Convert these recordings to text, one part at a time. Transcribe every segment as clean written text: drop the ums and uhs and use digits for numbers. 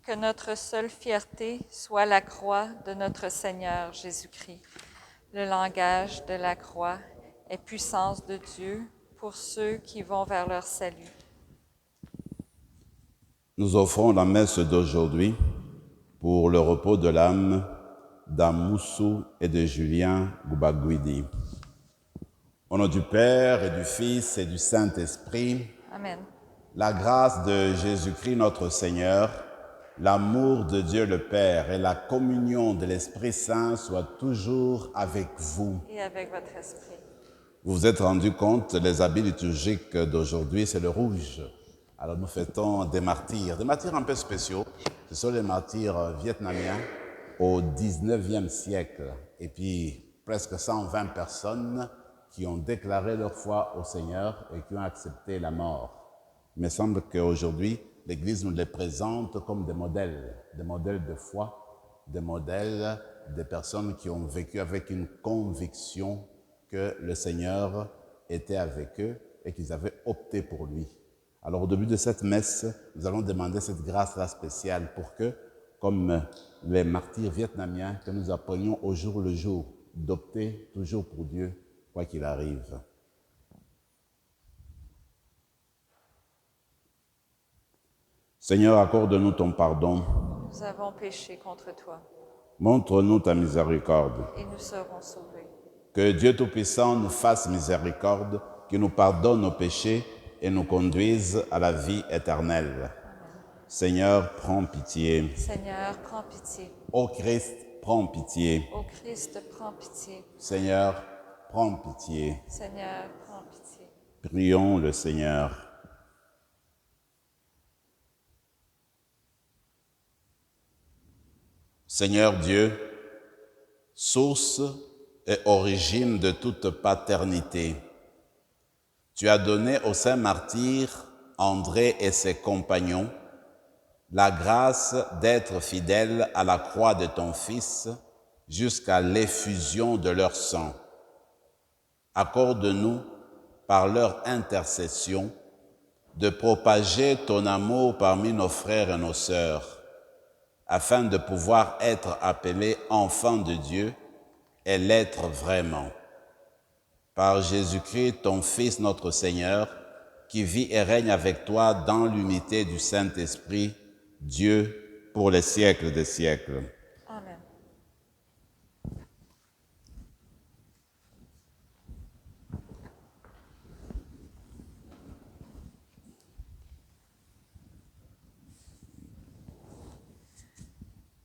Que notre seule fierté soit la croix de notre Seigneur Jésus-Christ. Le langage de la croix est puissance de Dieu pour ceux qui vont vers leur salut. Nous offrons la messe d'aujourd'hui pour le repos de l'âme d'Amoussou et de Julien Goubaguidi. Au nom du Père et du Fils et du Saint-Esprit, Amen. la grâce de Jésus-Christ notre Seigneur, l'amour de Dieu le Père et la communion de l'Esprit Saint soient toujours avec vous. Et avec votre esprit. Vous vous êtes rendu compte, les habits liturgiques d'aujourd'hui, c'est le rouge. Alors nous fêtons des martyrs un peu spéciaux. Ce sont les martyrs vietnamiens au 19e siècle. Et puis presque 120 personnes qui ont déclaré leur foi au Seigneur et qui ont accepté la mort. Il me semble qu'aujourd'hui, l'Église nous les présente comme des modèles de foi, des modèles des personnes qui ont vécu avec une conviction que le Seigneur était avec eux et qu'ils avaient opté pour lui. Alors au début de cette messe, nous allons demander cette grâce-là spéciale pour que, comme les martyrs vietnamiens, que nous apprenions au jour le jour d'opter toujours pour Dieu, quoi qu'il arrive. Seigneur, accorde-nous ton pardon. Nous avons péché contre toi Montre-nous ta miséricorde. et nous serons sauvés. Que Dieu Tout-Puissant nous fasse miséricorde, qu'il nous pardonne nos péchés et nous conduise à la vie éternelle. Seigneur, prends pitié. Seigneur, prends pitié. Ô Christ, prends pitié. Ô Christ, prends pitié. Seigneur, prends pitié. Seigneur, prends pitié. Prions le Seigneur. Seigneur Dieu, source et origine de toute paternité, tu as donné aux saints martyrs André et ses compagnons la grâce d'être fidèles à la croix de ton Fils jusqu'à l'effusion de leur sang. Accorde-nous, par leur intercession, de propager ton amour parmi nos frères et nos sœurs, afin de pouvoir être appelés enfants de Dieu et l'être vraiment. Par Jésus-Christ, ton Fils, notre Seigneur, qui vit et règne avec toi dans l'unité du Saint-Esprit, Dieu, pour les siècles des siècles. Amen.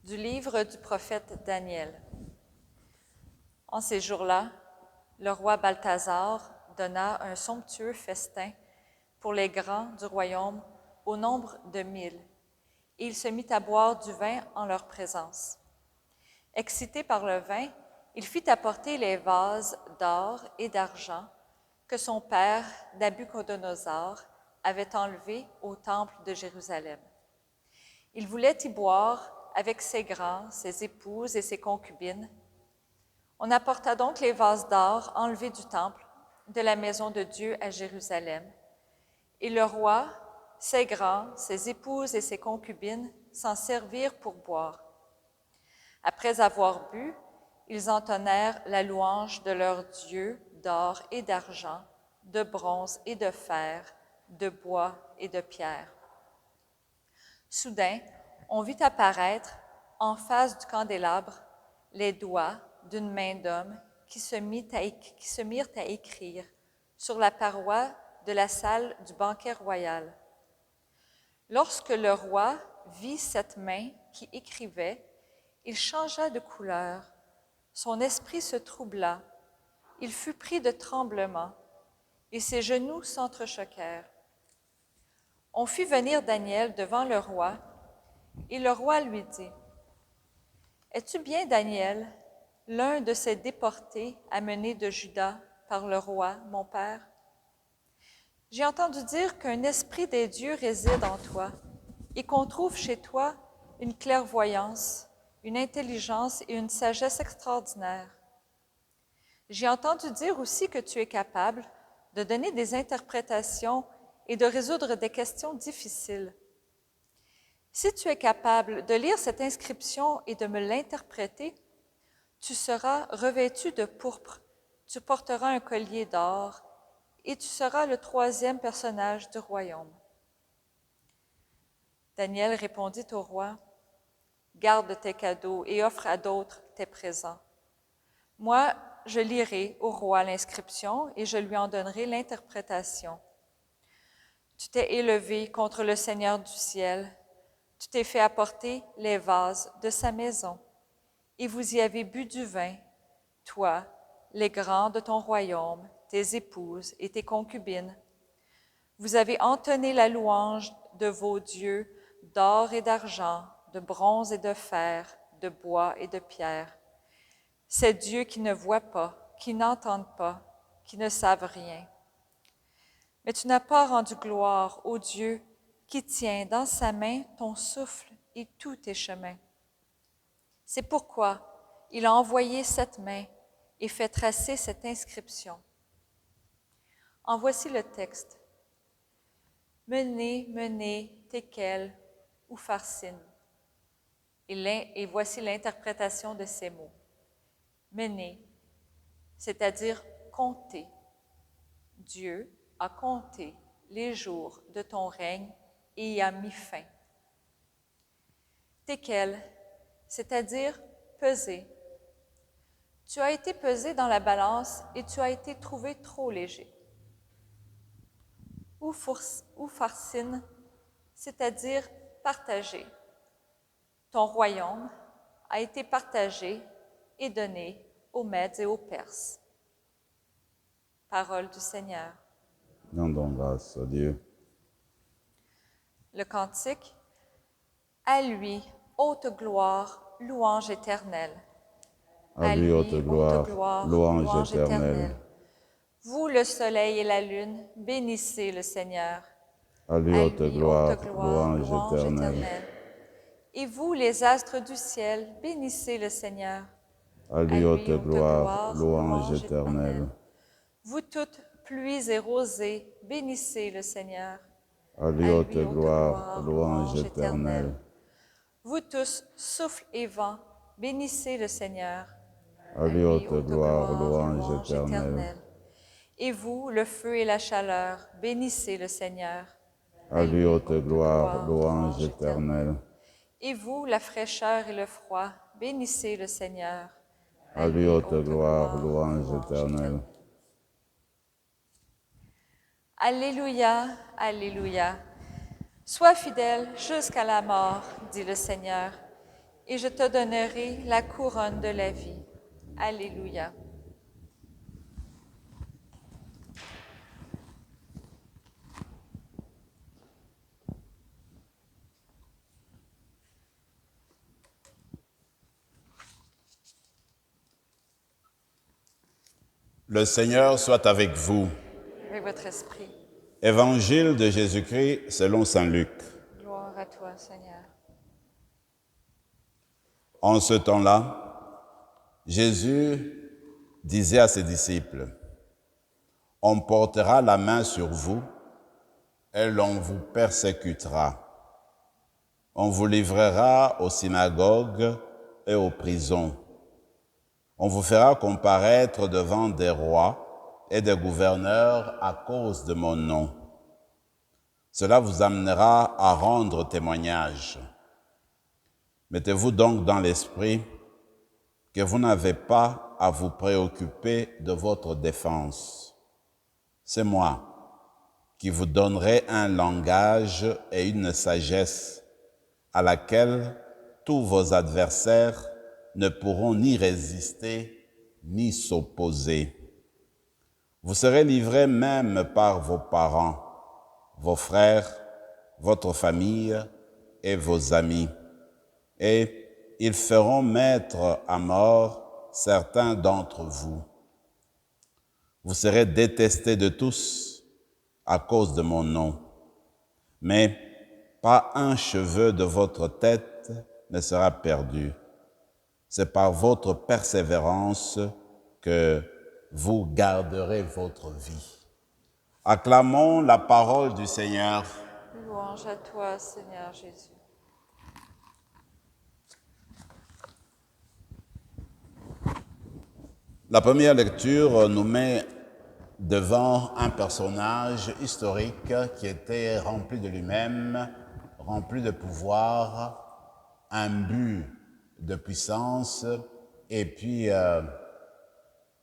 Du livre du prophète Daniel. En ces jours-là, le roi Balthazar donna un somptueux festin pour les grands du royaume au nombre de 1000, et il se mit à boire du vin en leur présence. Excité par le vin, il fit apporter les vases d'or et d'argent que son père, Nabuchodonosor, avait enlevés au temple de Jérusalem. Il voulait y boire avec ses grands, ses épouses et ses concubines. On apporta donc les vases d'or enlevés du temple, de la maison de Dieu à Jérusalem. Et le roi, ses grands, ses épouses et ses concubines s'en servirent pour boire. Après avoir bu, ils entonnèrent la louange de leur Dieu d'or et d'argent, de bronze et de fer, de bois et de pierre. Soudain, on vit apparaître, en face du candélabre, les doigts d'une main d'homme qui se mirent à écrire sur la paroi de la salle du banquet royal. Lorsque le roi vit cette main qui écrivait, il changea de couleur, son esprit se troubla, il fut pris de tremblement, et ses genoux s'entrechoquèrent. On fit venir Daniel devant le roi, et le roi lui dit, « Es-tu bien, Daniel, l'un de ces déportés amenés de Juda par le roi, mon père? J'ai entendu dire qu'un esprit des dieux réside en toi et qu'on trouve chez toi une clairvoyance, une intelligence et une sagesse extraordinaires. J'ai entendu dire aussi que tu es capable de donner des interprétations et de résoudre des questions difficiles. Si tu es capable de lire cette inscription et de me l'interpréter, tu seras revêtu de pourpre, tu porteras un collier d'or, et tu seras le troisième personnage du royaume. Daniel répondit au roi, « Garde tes cadeaux et offre à d'autres tes présents. Moi, je lirai au roi l'inscription et je lui en donnerai l'interprétation. Tu t'es élevé contre le Seigneur du ciel, tu t'es fait apporter les vases de sa maison, et vous y avez bu du vin, toi, les grands de ton royaume, tes épouses et tes concubines. Vous avez entonné la louange de vos dieux d'or et d'argent, de bronze et de fer, de bois et de pierre. Ces dieux qui ne voient pas, qui n'entendent pas, qui ne savent rien. Mais tu n'as pas rendu gloire au Dieu qui tient dans sa main ton souffle et tous tes chemins. C'est pourquoi il a envoyé cette main et fait tracer cette inscription. En voici le texte. Menez, menez, Tekel, Upharsin. Et voici l'interprétation de ces mots. Menez, c'est-à-dire compter. Dieu a compté les jours de ton règne et y a mis fin. Tekel, c'est-à-dire peser. Tu as été pesé dans la balance et tu as été trouvé trop léger. Upharsin, c'est-à-dire partager. Ton royaume a été partagé et donné aux Mèdes et aux Perses. Parole du Seigneur. Rendons grâce à Dieu. Le cantique. À lui, haute gloire, louange éternelle. À lui, haute gloire, louange éternelle. Vous, le soleil et la lune, bénissez le Seigneur. À lui, haute gloire, louange éternelle. Et vous, les astres du ciel, bénissez le Seigneur. À lui, haute gloire, louange éternelle. Vous toutes, pluies et rosées, bénissez le Seigneur. À lui, haute gloire, louange éternelle. Vous tous, souffle et vent, bénissez le Seigneur. À lui, haute gloire, louange éternelle. Et vous, le feu et la chaleur, bénissez le Seigneur. À lui, haute gloire, louange éternelle. Et vous, la fraîcheur et le froid, bénissez le Seigneur. À lui, haute gloire, louange éternelle. Alléluia, alléluia. Sois fidèle jusqu'à la mort, dit le Seigneur, et je te donnerai la couronne de la vie. Alléluia. Le Seigneur soit avec vous. Avec votre esprit. Évangile de Jésus-Christ selon saint Luc. Gloire à toi, Seigneur. En ce temps-là, Jésus disait à ses disciples, « On portera la main sur vous et l'on vous persécutera. On vous livrera aux synagogues et aux prisons. On vous fera comparaître devant des rois et des gouverneurs à cause de mon nom. Cela vous amènera à rendre témoignage. Mettez-vous donc dans l'esprit que vous n'avez pas à vous préoccuper de votre défense. C'est moi qui vous donnerai un langage et une sagesse à laquelle tous vos adversaires ne pourront ni résister ni s'opposer. Vous serez livrés même par vos parents, vos frères, votre famille et vos amis. Et ils feront mettre à mort certains d'entre vous. Vous serez détestés de tous à cause de mon nom. Mais pas un cheveu de votre tête ne sera perdu. C'est par votre persévérance que vous garderez votre vie. Acclamons la parole du Seigneur. Louange à toi, Seigneur Jésus. La première lecture nous met devant un personnage historique qui était rempli de lui-même, rempli de pouvoir, un but de puissance, et puis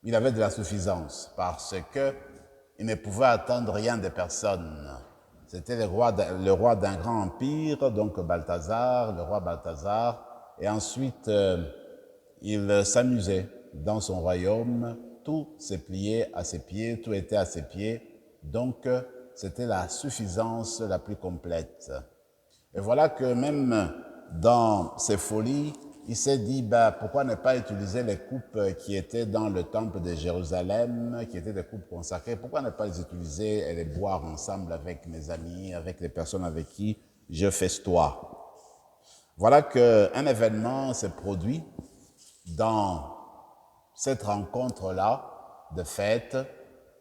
il avait de la suffisance parce que il ne pouvait attendre rien de personne. C'était le roi d'un grand empire, donc Balthazar, le roi Balthazar, et ensuite il s'amusait dans son royaume, tout s'est plié à ses pieds, tout était à ses pieds, donc c'était la suffisance la plus complète. Et voilà que même dans ses folies, il s'est dit, pourquoi ne pas utiliser les coupes qui étaient dans le temple de Jérusalem, qui étaient des coupes consacrées, pourquoi ne pas les utiliser et les boire ensemble avec mes amis, avec les personnes avec qui je festoie. Voilà qu'un événement s'est produit dans cette rencontre-là de fête,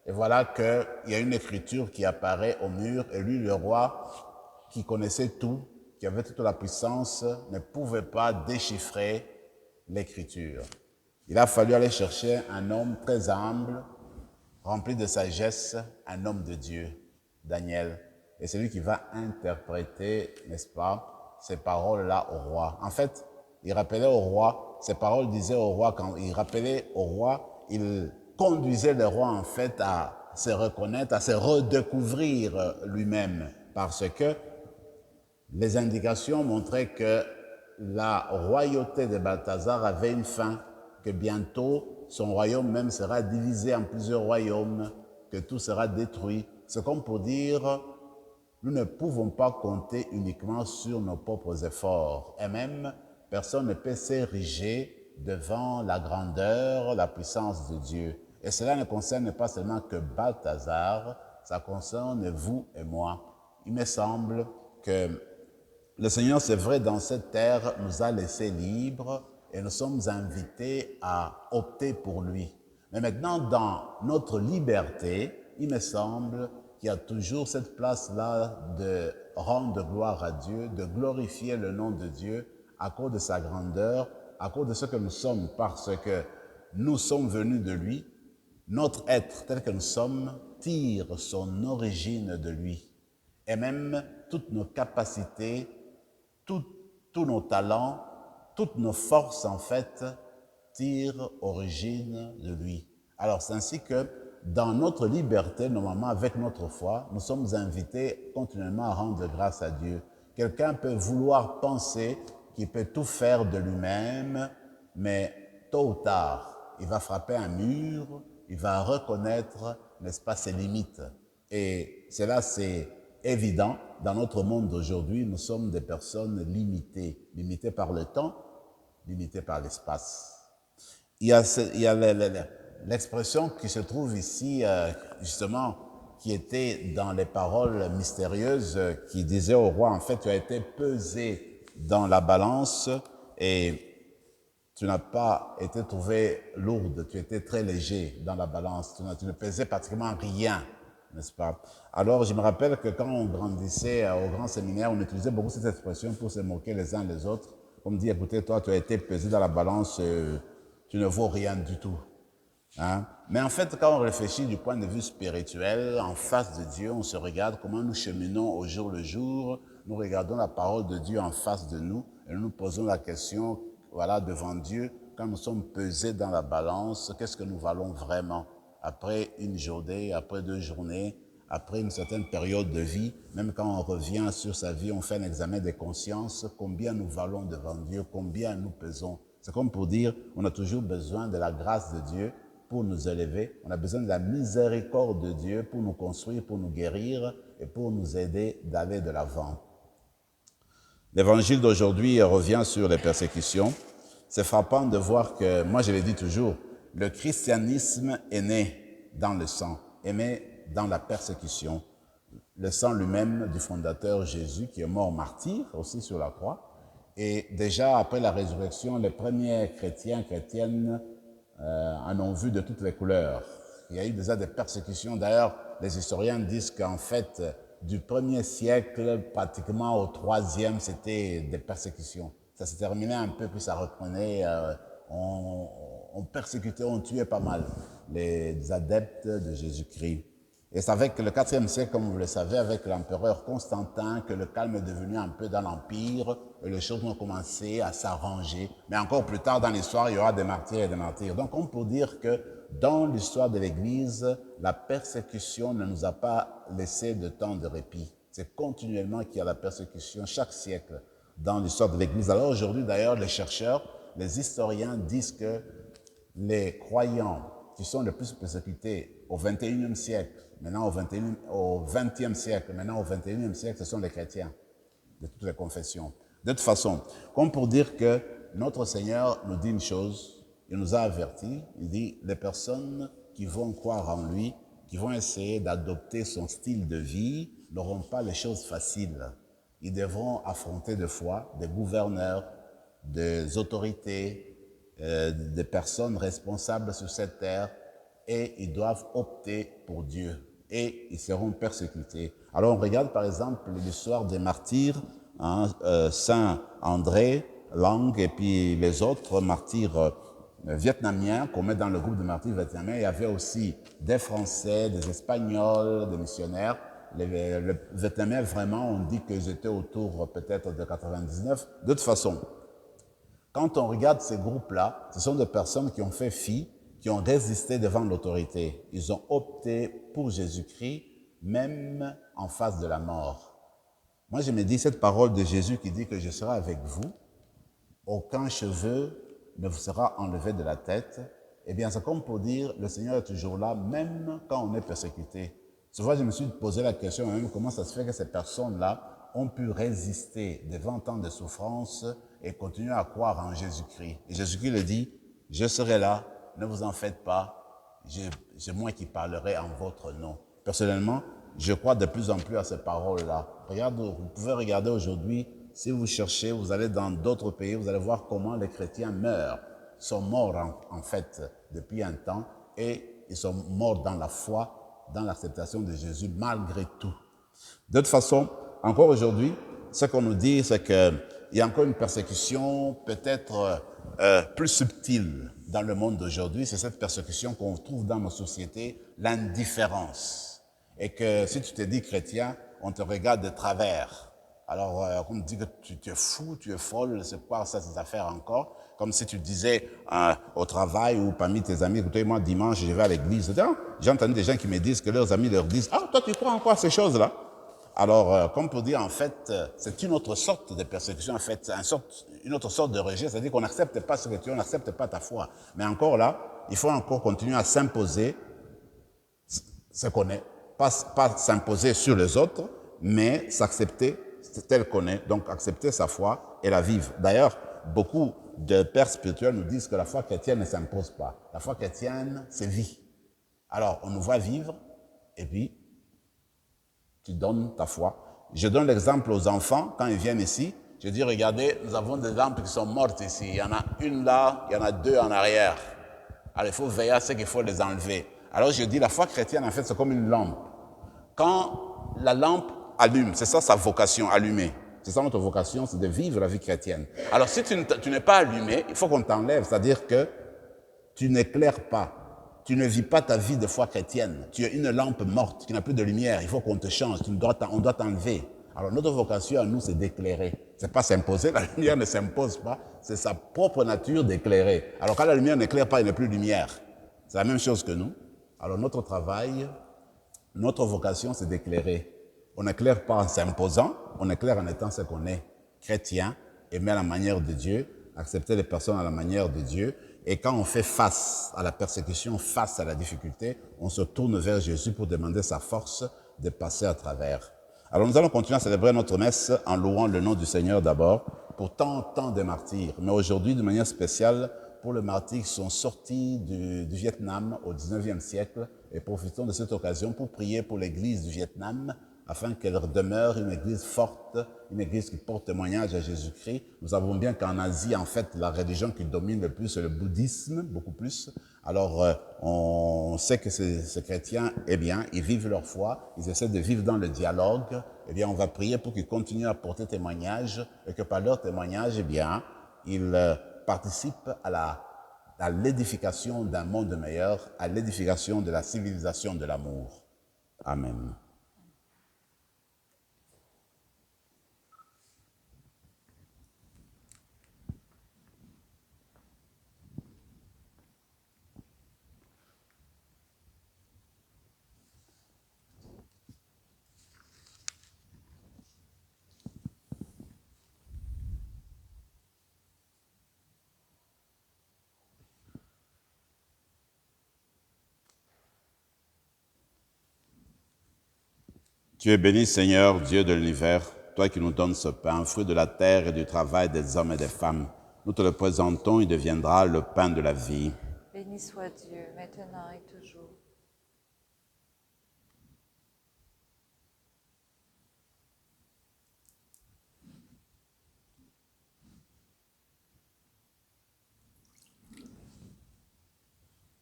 et voilà qu'il y a une écriture qui apparaît au mur, et lui, le roi, qui connaissait tout, qui avait toute la puissance, ne pouvait pas déchiffrer l'écriture. Il a fallu aller chercher un homme très humble, rempli de sagesse, un homme de Dieu, Daniel. Et c'est lui qui va interpréter, n'est-ce pas, ces paroles-là au roi. En fait, il rappelait au roi, ces paroles disaient au roi, quand il rappelait au roi, il conduisait le roi en fait à se reconnaître, à se redécouvrir lui-même, parce que les indications montraient que la royauté de Balthazar avait une fin, que bientôt son royaume même sera divisé en plusieurs royaumes, que tout sera détruit. C'est comme pour dire, nous ne pouvons pas compter uniquement sur nos propres efforts. Et même, personne ne peut s'ériger devant la grandeur, la puissance de Dieu. Et cela ne concerne pas seulement que Balthazar, ça concerne vous et moi. Il me semble que le Seigneur, c'est vrai, dans cette terre, nous a laissés libres et nous sommes invités à opter pour lui. Mais maintenant, dans notre liberté, il me semble qu'il y a toujours cette place-là de rendre gloire à Dieu, de glorifier le nom de Dieu à cause de sa grandeur, à cause de ce que nous sommes, parce que nous sommes venus de lui. Notre être tel que nous sommes tire son origine de lui. Et même toutes nos capacités, tous nos talents, toutes nos forces, en fait, tirent origine de lui. Alors, c'est ainsi que dans notre liberté, normalement, avec notre foi, nous sommes invités continuellement à rendre grâce à Dieu. Quelqu'un peut vouloir penser qu'il peut tout faire de lui-même, mais tôt ou tard, il va frapper un mur, il va reconnaître, n'est-ce pas, ses limites. Et cela, c'est évident. Dans notre monde d'aujourd'hui, nous sommes des personnes limitées, limitées par le temps, limitées par l'espace. Il y a l'expression qui se trouve ici, justement, qui était dans les paroles mystérieuses qui disaient au roi, en fait, tu as été pesé dans la balance et tu n'as pas été trouvé lourde, tu étais très léger dans la balance, tu ne pesais pratiquement rien, n'est-ce pas? Alors, je me rappelle que quand on grandissait au grand séminaire, on utilisait beaucoup cette expression pour se moquer les uns les autres. On me dit, écoutez, toi, tu as été pesé dans la balance, tu ne vaux rien du tout. Hein? Mais en fait, quand on réfléchit du point de vue spirituel, en face de Dieu, on se regarde comment nous cheminons au jour le jour, nous regardons la parole de Dieu en face de nous et nous nous posons la question, voilà, devant Dieu, quand nous sommes pesés dans la balance, qu'est-ce que nous valons vraiment? Après une journée, après 2 journées, après une certaine période de vie, même quand on revient sur sa vie, on fait un examen de conscience, combien nous valons devant Dieu, combien nous pesons. C'est comme pour dire, on a toujours besoin de la grâce de Dieu pour nous élever, on a besoin de la miséricorde de Dieu pour nous construire, pour nous guérir et pour nous aider d'aller de l'avant. L'évangile d'aujourd'hui revient sur les persécutions. C'est frappant de voir que, moi je l'ai dit toujours, le christianisme est né dans le sang, est né dans la persécution. Le sang lui-même du fondateur Jésus qui est mort martyr aussi sur la croix. Et déjà après la résurrection, les premiers chrétiens, chrétiennes en ont vu de toutes les couleurs. Il y a eu déjà des persécutions. D'ailleurs, les historiens disent qu'en fait, du 1er siècle pratiquement au 3e, c'était des persécutions. Ça s'est terminé un peu, puis ça reprenait. On on persécutait, on tuait pas mal les adeptes de Jésus-Christ. Et c'est avec le IVe siècle, comme vous le savez, avec l'empereur Constantin, que le calme est devenu un peu dans l'Empire et les choses ont commencé à s'arranger. Mais encore plus tard dans l'histoire, il y aura des martyrs et des martyrs. Donc on peut dire que dans l'histoire de l'Église, la persécution ne nous a pas laissé de temps de répit. C'est continuellement qu'il y a la persécution chaque siècle dans l'histoire de l'Église. Alors aujourd'hui, d'ailleurs, les chercheurs, les historiens disent que les croyants qui sont les plus persécutés au XXIe siècle, maintenant au XXe siècle, maintenant au XXIe siècle, ce sont les chrétiens de toutes les confessions. De toute façon, comme pour dire que notre Seigneur nous dit une chose, il nous a avertis, il dit les personnes qui vont croire en lui, qui vont essayer d'adopter son style de vie, n'auront pas les choses faciles. Ils devront affronter des fois des gouverneurs, des autorités, des personnes responsables sur cette terre, et ils doivent opter pour Dieu, et ils seront persécutés. Alors on regarde par exemple l'histoire des martyrs, hein, Saint André, Lang, et puis les autres martyrs vietnamiens qu'on met dans le groupe de martyrs vietnamiens. Il y avait aussi des Français, des Espagnols, des missionnaires. Les Vietnamiens, vraiment, on dit qu'ils étaient autour peut-être de 99. De toute façon, quand on regarde ces groupes-là, ce sont des personnes qui ont fait fi, qui ont résisté devant l'autorité. Ils ont opté pour Jésus-Christ, même en face de la mort. Moi, je me dis, cette parole de Jésus qui dit que je serai avec vous, aucun cheveu ne vous sera enlevé de la tête, eh bien, c'est comme pour dire, le Seigneur est toujours là, même quand on est persécuté. Souvent, je me suis posé la question, même comment ça se fait que ces personnes-là ont pu résister devant tant de souffrances et continuer à croire en Jésus-Christ. Et Jésus-Christ le dit, je serai là, ne vous en faites pas, c'est moi qui parlerai en votre nom. Personnellement, je crois de plus en plus à ces paroles-là. Vous pouvez regarder aujourd'hui, si vous cherchez, vous allez dans d'autres pays, vous allez voir comment les chrétiens meurent, sont morts en fait depuis un temps, et ils sont morts dans la foi, dans l'acceptation de Jésus, malgré tout. De toute façon, encore aujourd'hui, ce qu'on nous dit, c'est qu'il y a encore une persécution peut-être plus subtile dans le monde d'aujourd'hui. C'est cette persécution qu'on trouve dans nos sociétés, l'indifférence. Et que si tu te dis chrétien, on te regarde de travers. Alors, on me dit que tu es fou, tu es folle, c'est quoi ça, ces affaires encore? Comme si tu disais au travail ou parmi tes amis, écoutez, moi, dimanche, je vais à l'église. J'ai entendu des gens qui me disent que leurs amis leur disent, ah, toi, tu crois en quoi ces choses-là? Alors, comme pour dire, en fait, c'est une autre sorte de persécution, en fait, une autre sorte de rejet, c'est-à-dire qu'on n'accepte pas ce que tu es, on n'accepte pas ta foi. Mais encore là, il faut encore continuer à s'imposer ce qu'on est. Pas s'imposer sur les autres, mais s'accepter tel qu'on est, donc accepter sa foi et la vivre. D'ailleurs, beaucoup de pères spirituels nous disent que la foi chrétienne ne s'impose pas. La foi chrétienne, c'est vie. Alors, on nous voit vivre, et puis, tu donnes ta foi. Je donne l'exemple aux enfants, quand ils viennent ici, je dis, regardez, nous avons des lampes qui sont mortes ici. Il y en a une là, il y en a deux en arrière. Alors, il faut veiller à ce qu'il faut les enlever. Alors, je dis, la foi chrétienne, en fait, c'est comme une lampe. Quand la lampe allume, c'est ça sa vocation, allumer. C'est ça notre vocation, c'est de vivre la vie chrétienne. Alors si tu n'es pas allumé, il faut qu'on t'enlève, c'est-à-dire que tu n'éclaires pas, tu ne vis pas ta vie de foi chrétienne. Tu es une lampe morte qui n'a plus de lumière, il faut qu'on te change, on doit t'enlever. Alors notre vocation à nous, c'est d'éclairer. C'est pas s'imposer, la lumière ne s'impose pas, c'est sa propre nature d'éclairer. Alors quand la lumière n'éclaire pas, il n'y a plus de lumière. C'est la même chose que nous. Alors notre travail, notre vocation, c'est d'éclairer. On n'éclaire pas en s'imposant, on éclaire en étant ce qu'on est, chrétien, aimer à la manière de Dieu, accepter les personnes à la manière de Dieu. Et quand on fait face à la persécution, face à la difficulté, on se tourne vers Jésus pour demander sa force de passer à travers. Alors nous allons continuer à célébrer notre messe en louant le nom du Seigneur d'abord, pour tant de martyrs. Mais aujourd'hui, de manière spéciale, pour les martyrs qui sont sortis du Vietnam au 19e siècle, et profitons de cette occasion pour prier pour l'Église du Vietnam, afin qu'elle demeure une église forte, une église qui porte témoignage à Jésus-Christ. Nous savons bien qu'en Asie, en fait, la religion qui domine le plus, c'est le bouddhisme, beaucoup plus. Alors, on sait que ces chrétiens, eh bien, ils vivent leur foi, ils essaient de vivre dans le dialogue. Eh bien, on va prier pour qu'ils continuent à porter témoignage et que par leur témoignage, eh bien, ils participent à la à l'édification d'un monde meilleur, à l'édification de la civilisation de l'amour. Amen. Tu es béni, Seigneur, Dieu de l'univers, toi qui nous donnes ce pain, fruit de la terre et du travail des hommes et des femmes. Nous te le présentons, il deviendra le pain de la vie. Béni soit Dieu, maintenant et toujours.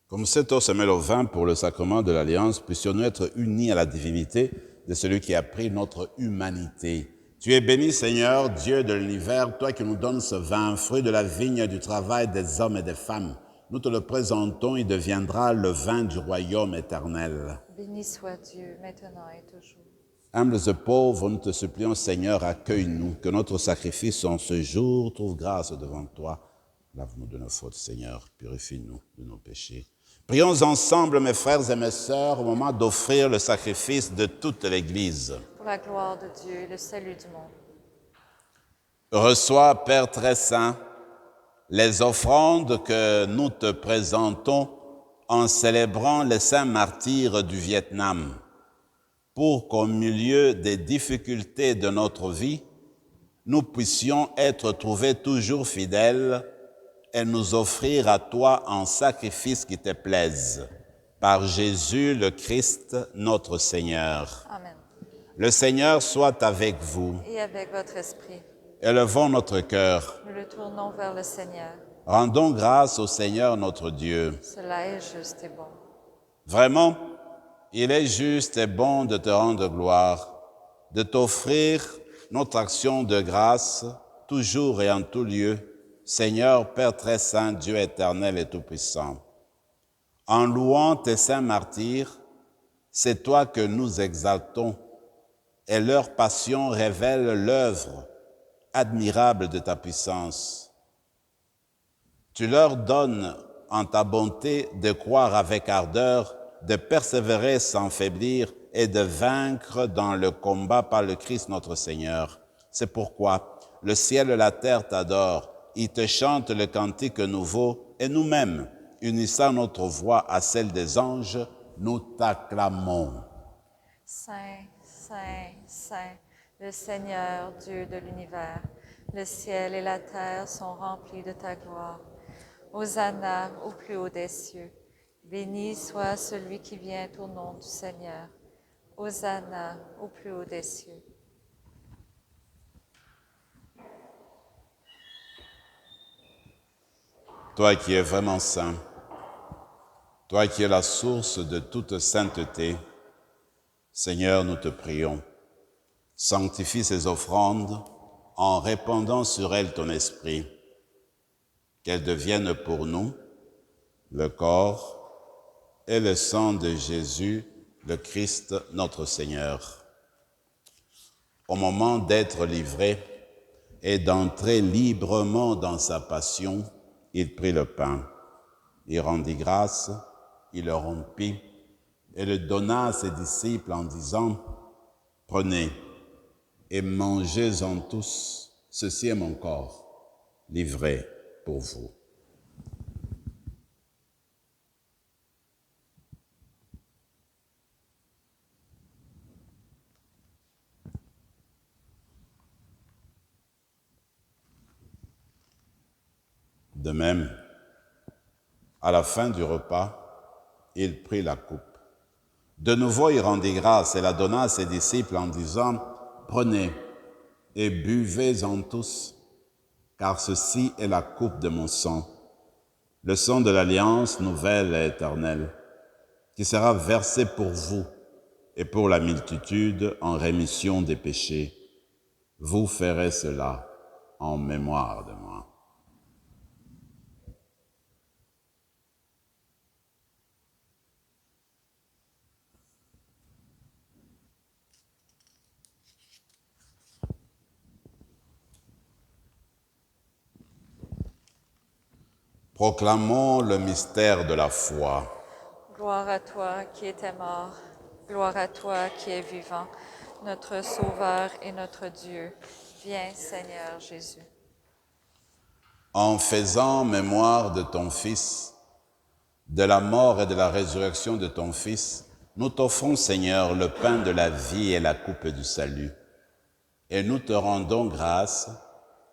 Comme cet eau se mêle au vin pour le sacrement de l'Alliance, puissions-nous être unis à la divinité de celui qui a pris notre humanité. Tu es béni, Seigneur, Dieu de l'univers, toi qui nous donnes ce vin, fruit de la vigne du travail des hommes et des femmes. Nous te le présentons, il deviendra le vin du royaume éternel. Béni soit Dieu, maintenant et toujours. Humbles et pauvres, nous te supplions, Seigneur, accueille-nous, que notre sacrifice en ce jour trouve grâce devant toi. Lave-nous de nos fautes, Seigneur, purifie-nous de nos péchés. Prions ensemble, mes frères et mes sœurs, au moment d'offrir le sacrifice de toute l'Église. Pour la gloire de Dieu et le salut du monde. Reçois, Père très saint, les offrandes que nous te présentons en célébrant les saints martyrs du Vietnam, pour qu'au milieu des difficultés de notre vie, nous puissions être trouvés toujours fidèles et nous offrir à toi un sacrifice qui te plaise. Par Jésus le Christ, notre Seigneur. Amen. Le Seigneur soit avec vous. Et avec votre esprit, Élevons notre cœur. nous le tournons vers le Seigneur. Rendons grâce au Seigneur notre Dieu. Cela est juste et bon. Vraiment, il est juste et bon de te rendre gloire, de t'offrir notre action de grâce, toujours et en tout lieu, Seigneur, Père très saint, Dieu éternel et tout-puissant. En louant tes saints martyrs, c'est toi que nous exaltons, et leur passion révèle l'œuvre admirable de ta puissance. Tu leur donnes en ta bonté de croire avec ardeur, de persévérer sans faiblir et de vaincre dans le combat par le Christ notre Seigneur. C'est pourquoi le ciel et la terre t'adorent, ils te chantent le cantique nouveau et nous-mêmes, unissant notre voix à celle des anges, nous t'acclamons. Saint, Saint, Saint, le Seigneur, Dieu de l'univers, le ciel et la terre sont remplis de ta gloire. Hosanna au plus haut des cieux. Béni soit celui qui vient au nom du Seigneur. Hosanna au plus haut des cieux. Toi qui es vraiment saint, toi qui es la source de toute sainteté, Seigneur, nous te prions, sanctifie ces offrandes en répandant sur elles ton esprit, qu'elles deviennent pour nous le corps et le sang de Jésus, le Christ notre Seigneur. Au moment d'être livré et d'entrer librement dans sa passion, il prit le pain, il rendit grâce, il le rompit et le donna à ses disciples en disant « Prenez et mangez-en tous, ceci est mon corps, livré pour vous. » De même, à la fin du repas, il prit la coupe. De nouveau, il rendit grâce et la donna à ses disciples en disant « Prenez et buvez-en tous, car ceci est la coupe de mon sang, le sang de l'alliance nouvelle et éternelle, qui sera versé pour vous et pour la multitude en rémission des péchés. Vous ferez cela en mémoire de moi. » Proclamons le mystère de la foi. Gloire à toi qui étais mort, gloire à toi qui es vivant, notre Sauveur et notre Dieu. Viens, Seigneur Jésus. En faisant mémoire de ton Fils, de la mort et de la résurrection de ton Fils, nous t'offrons, Seigneur, le pain de la vie et la coupe du salut. Et nous te rendons grâce,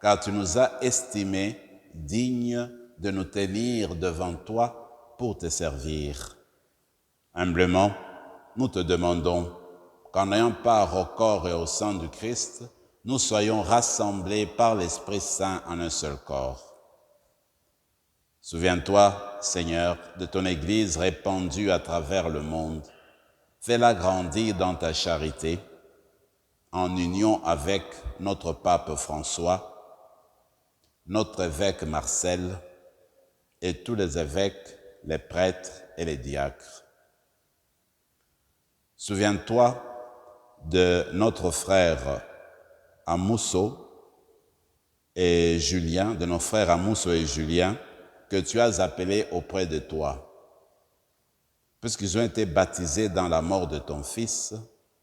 car tu nous as estimés dignes de nous tenir devant toi pour te servir. Humblement, nous te demandons qu'en ayant part au corps et au sang du Christ, nous soyons rassemblés par l'Esprit Saint en un seul corps. Souviens-toi, Seigneur, de ton Église répandue à travers le monde. Fais-la grandir dans ta charité, en union avec notre pape François, notre évêque Marcel et tous les évêques, les prêtres et les diacres. Souviens-toi de notre frère Amousso et Julien, de nos frères Amousso et Julien, que tu as appelés auprès de toi. Puisqu'ils ont été baptisés dans la mort de ton Fils,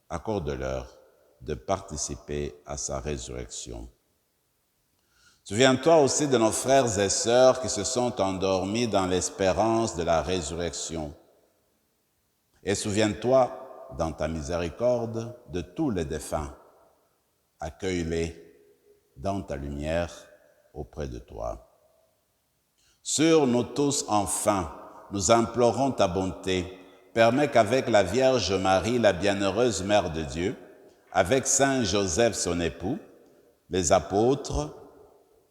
accorde-leur de participer à sa résurrection. Souviens-toi aussi de nos frères et sœurs qui se sont endormis dans l'espérance de la résurrection. Et souviens-toi, dans ta miséricorde, de tous les défunts. Accueille-les dans ta lumière auprès de toi. Sur nous tous, enfin, nous implorons ta bonté. Permets qu'avec la Vierge Marie, la bienheureuse Mère de Dieu, avec Saint Joseph, son époux, les apôtres,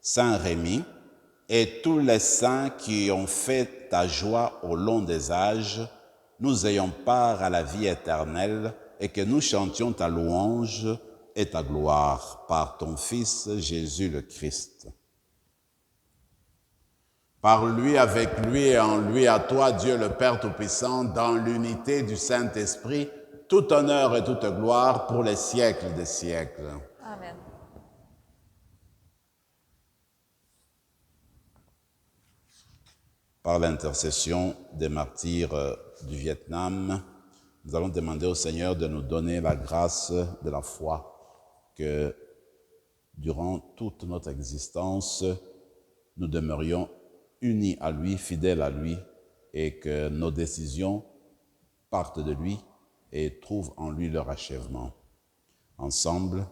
Saint Rémy et tous les saints qui ont fait ta joie au long des âges, nous ayons part à la vie éternelle et que nous chantions ta louange et ta gloire par ton Fils Jésus le Christ. Par lui, avec lui et en lui, à toi, Dieu le Père Tout-Puissant, dans l'unité du Saint-Esprit, tout honneur et toute gloire pour les siècles des siècles. Amen. Par l'intercession des martyrs du Vietnam, nous allons demander au Seigneur de nous donner la grâce de la foi, que durant toute notre existence, nous demeurions unis à lui, fidèles à lui, et que nos décisions partent de lui et trouvent en lui leur achèvement. Ensemble,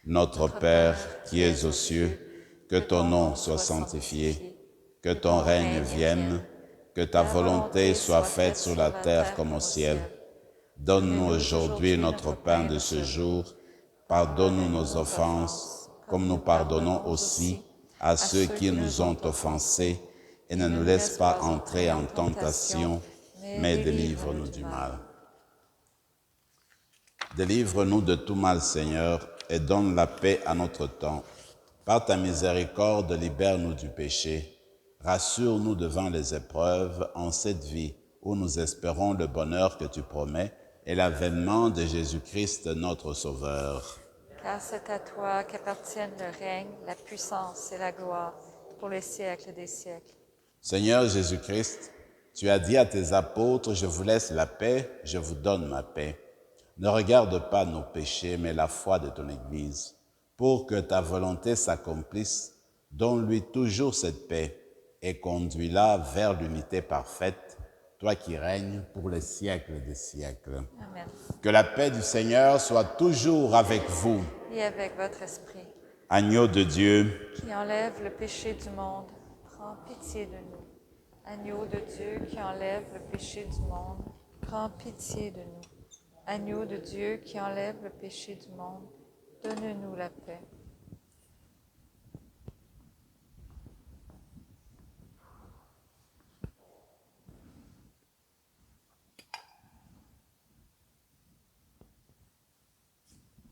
notre Père qui es aux cieux, que ton nom soit sanctifié, que ton règne vienne, que ta volonté soit faite sur la terre comme au ciel. Donne-nous aujourd'hui notre pain de ce jour. Pardonne-nous nos offenses, comme nous pardonnons aussi à ceux qui nous ont offensés, et ne nous laisse pas entrer en tentation, mais délivre-nous du mal. Délivre-nous de tout mal, Seigneur, et donne la paix à notre temps. Par ta miséricorde, libère-nous du péché. Rassure-nous devant les épreuves en cette vie où nous espérons le bonheur que tu promets et l'avènement de Jésus-Christ, notre Sauveur. Car c'est à toi qu'appartiennent le règne, la puissance et la gloire pour les siècles des siècles. Seigneur Jésus-Christ, tu as dit à tes apôtres, je vous laisse la paix, je vous donne ma paix. Ne regarde pas nos péchés, mais la foi de ton Église, pour que ta volonté s'accomplisse. Donne-lui toujours cette paix et conduis-la vers l'unité parfaite, toi qui règnes pour les siècles des siècles. Amen. Que la paix du Seigneur soit toujours avec vous. Et avec votre esprit, Agneau de Dieu, qui enlève le péché du monde, prends pitié de nous. Agneau de Dieu qui enlève le péché du monde, prends pitié de nous. Agneau de Dieu qui enlève le péché du monde, donne-nous la paix.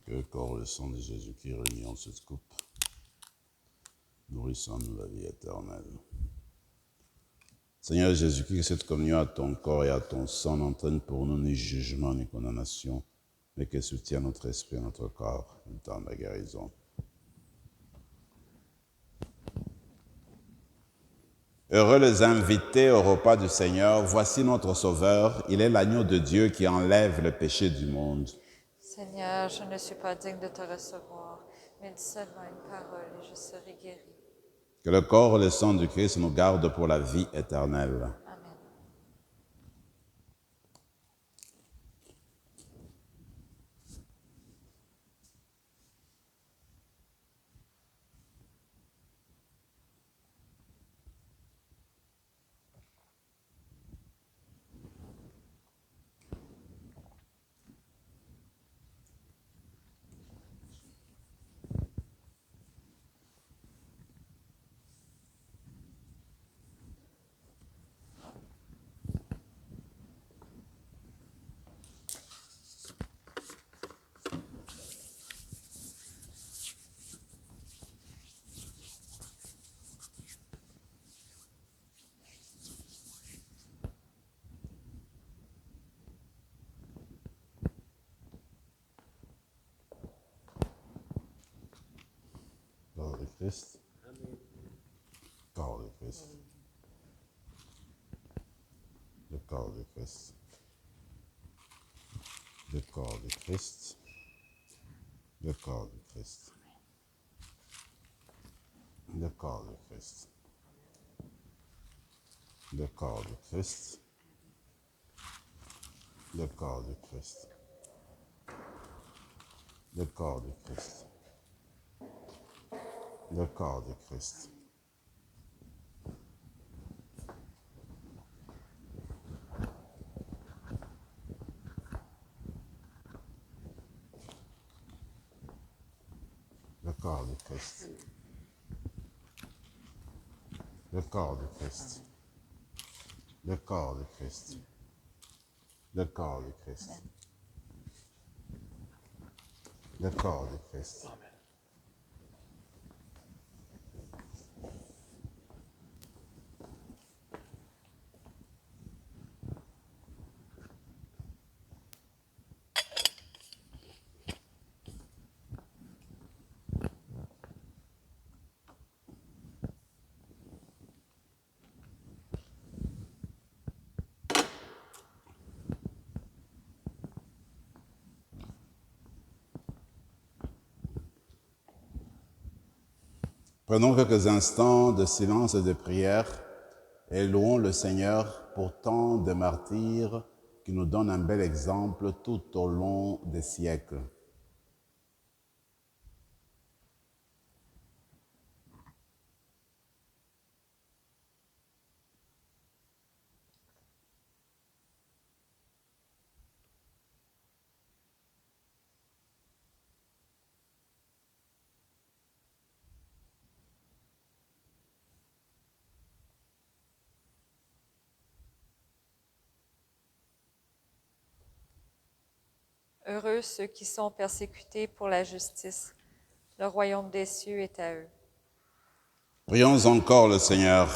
que le corps et le sang de Jésus-Christ réunis en cette coupe, nourrissons-nous la vie éternelle. Seigneur Jésus-Christ, que cette communion à ton corps et à ton sang n'entraîne pour nous ni jugement ni condamnation, mais qu'elle soutienne notre esprit et notre corps, le temps de la guérison. Heureux les invités au repas du Seigneur. Voici notre Sauveur. Il est l'agneau de Dieu qui enlève le péché du monde. Seigneur, je ne suis pas digne de te recevoir, mais dis seulement une parole et je serai guéri. Que le corps et le sang du Christ nous gardent pour la vie éternelle. Amen. Corps du Christ. Corps du Christ. Le corps du Christ. Le corps du Christ. Le corps du Christ. Le corps du Christ. Le corps du Christ. Le corps du Christ. Le corps du Christ. Le corps du Christ. Le corps du Christ. Le corps du Christ. Le corps du Christ. Le corps du Christ. Le corps du Christ. Prenons quelques instants de silence et de prière et louons le Seigneur pour tant de martyrs qui nous donnent un bel exemple tout au long des siècles. Heureux ceux qui sont persécutés pour la justice. Le royaume des cieux est à eux. Prions encore le Seigneur.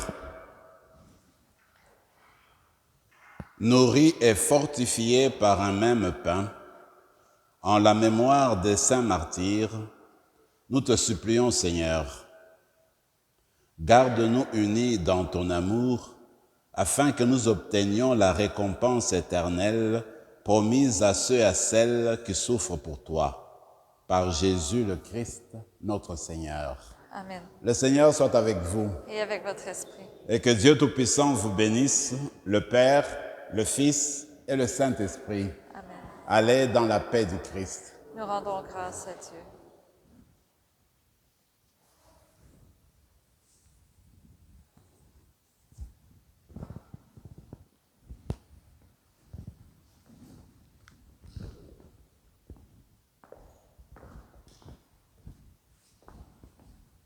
Nourris et fortifiés par un même pain, en la mémoire des saints martyrs, nous te supplions, Seigneur, garde-nous unis dans ton amour, afin que nous obtenions la récompense éternelle promise à ceux et à celles qui souffrent pour toi. Par Jésus le Christ, notre Seigneur. Amen. Le Seigneur soit avec vous. Et avec votre esprit. Et que Dieu Tout-Puissant vous bénisse, le Père, le Fils et le Saint-Esprit. Amen. Allez dans la paix du Christ. Nous rendons grâce à Dieu.